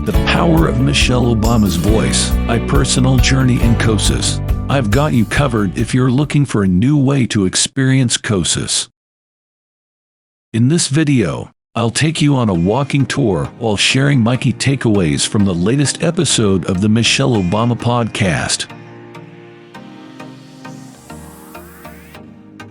The Power of Michelle Obama's Voice, My Personal Journey in Kosice. I've got you covered if you're looking for a new way to experience Kosice. In this video, I'll take you on a walking tour while sharing my key takeaways from the latest episode of the Michelle Obama podcast.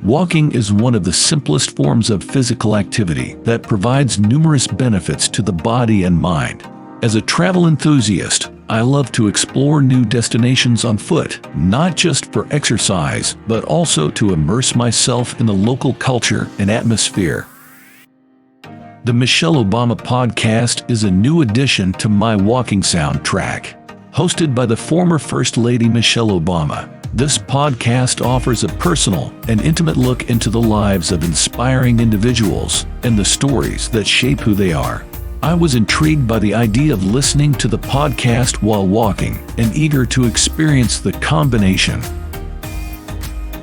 Walking is one of the simplest forms of physical activity that provides numerous benefits to the body and mind. As a travel enthusiast, I love to explore new destinations on foot, not just for exercise, but also to immerse myself in the local culture and atmosphere. The Michelle Obama podcast is a new addition to my walking soundtrack. Hosted by the former First Lady Michelle Obama, this podcast offers a personal and intimate look into the lives of inspiring individuals and the stories that shape who they are. I was intrigued by the idea of listening to the podcast while walking and eager to experience the combination.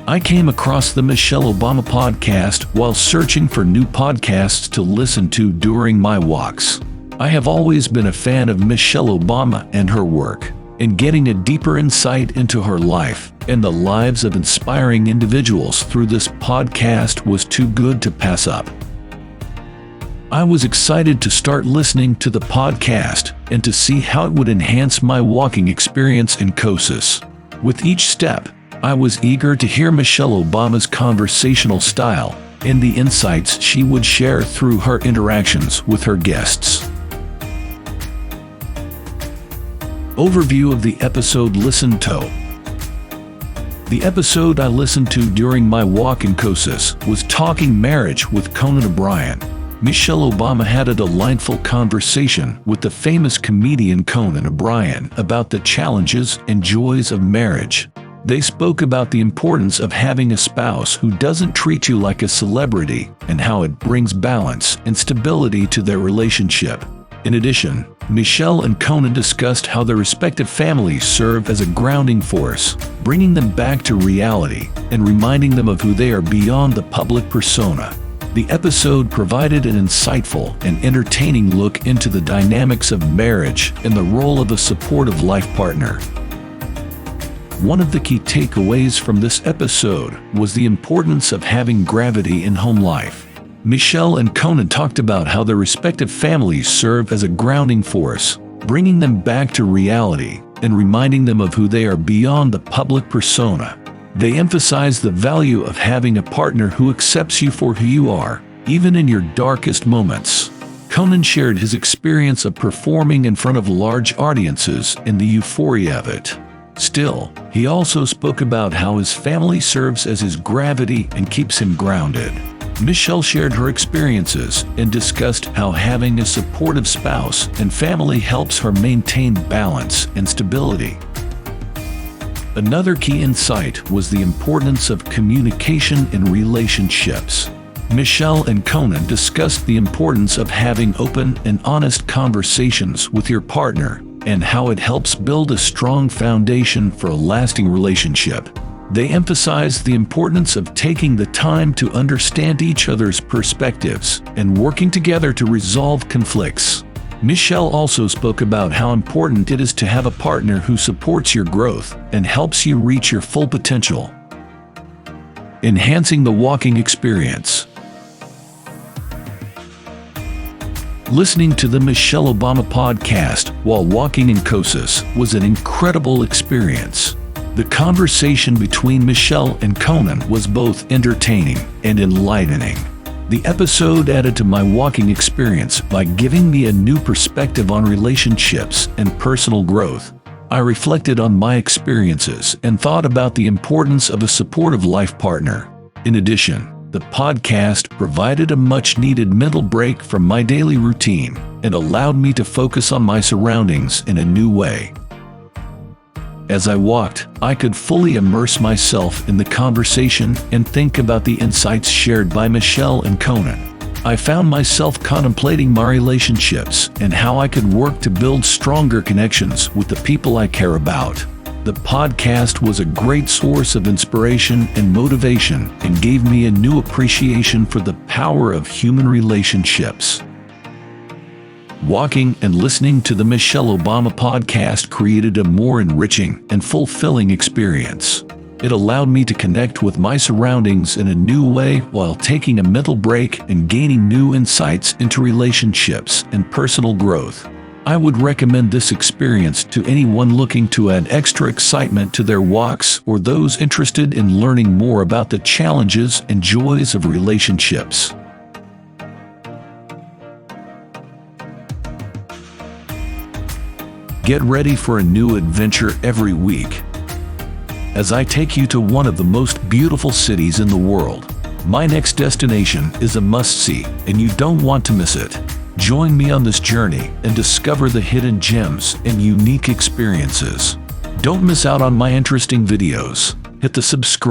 I came across the Michelle Obama podcast while searching for new podcasts to listen to during my walks. I have always been a fan of Michelle Obama and her work, and getting a deeper insight into her life and the lives of inspiring individuals through this podcast was too good to pass up. I was excited to start listening to the podcast and to see how it would enhance my walking experience in Kosice. With each step, I was eager to hear Michelle Obama's conversational style and the insights she would share through her interactions with her guests. Overview of the episode listened to. The episode I listened to during my walk in Kosice was Talking Marriage with Conan O'Brien. Michelle Obama had a delightful conversation with the famous comedian Conan O'Brien about the challenges and joys of marriage. They spoke about the importance of having a spouse who doesn't treat you like a celebrity and how it brings balance and stability to their relationship. In addition, Michelle and Conan discussed how their respective families serve as a grounding force, bringing them back to reality and reminding them of who they are beyond the public persona. The episode provided an insightful and entertaining look into the dynamics of marriage and the role of a supportive life partner. One of the key takeaways from this episode was the importance of having gravity in home life. Michelle and Conan talked about how their respective families serve as a grounding force, bringing them back to reality and reminding them of who they are beyond the public persona. They emphasized the value of having a partner who accepts you for who you are, even in your darkest moments. Conan shared his experience of performing in front of large audiences and the euphoria of it. Still, he also spoke about how his family serves as his gravity and keeps him grounded. Michelle shared her experiences and discussed how having a supportive spouse and family helps her maintain balance and stability. Another key insight was the importance of communication in relationships. Michelle and Conan discussed the importance of having open and honest conversations with your partner and how it helps build a strong foundation for a lasting relationship. They emphasized the importance of taking the time to understand each other's perspectives and working together to resolve conflicts. Michelle also spoke about how important it is to have a partner who supports your growth and helps you reach your full potential. Enhancing the walking experience. Listening to the Michelle Obama podcast while walking in Kosice was an incredible experience. The conversation between Michelle and Conan was both entertaining and enlightening. The episode added to my walking experience by giving me a new perspective on relationships and personal growth. I reflected on my experiences and thought about the importance of a supportive life partner. In addition, the podcast provided a much-needed mental break from my daily routine and allowed me to focus on my surroundings in a new way. As I walked, I could fully immerse myself in the conversation and think about the insights shared by Michelle and Conan. I found myself contemplating my relationships and how I could work to build stronger connections with the people I care about. The podcast was a great source of inspiration and motivation and gave me a new appreciation for the power of human relationships. Walking and listening to the Michelle Obama podcast created a more enriching and fulfilling experience. It allowed me to connect with my surroundings in a new way while taking a mental break and gaining new insights into relationships and personal growth. I would recommend this experience to anyone looking to add extra excitement to their walks or those interested in learning more about the challenges and joys of relationships. Get ready for a new adventure every week as I take you to one of the most beautiful cities in the world. My next destination is a must-see, and you don't want to miss it. Join me on this journey and discover the hidden gems and unique experiences. Don't miss out on my interesting videos. Hit the subscribe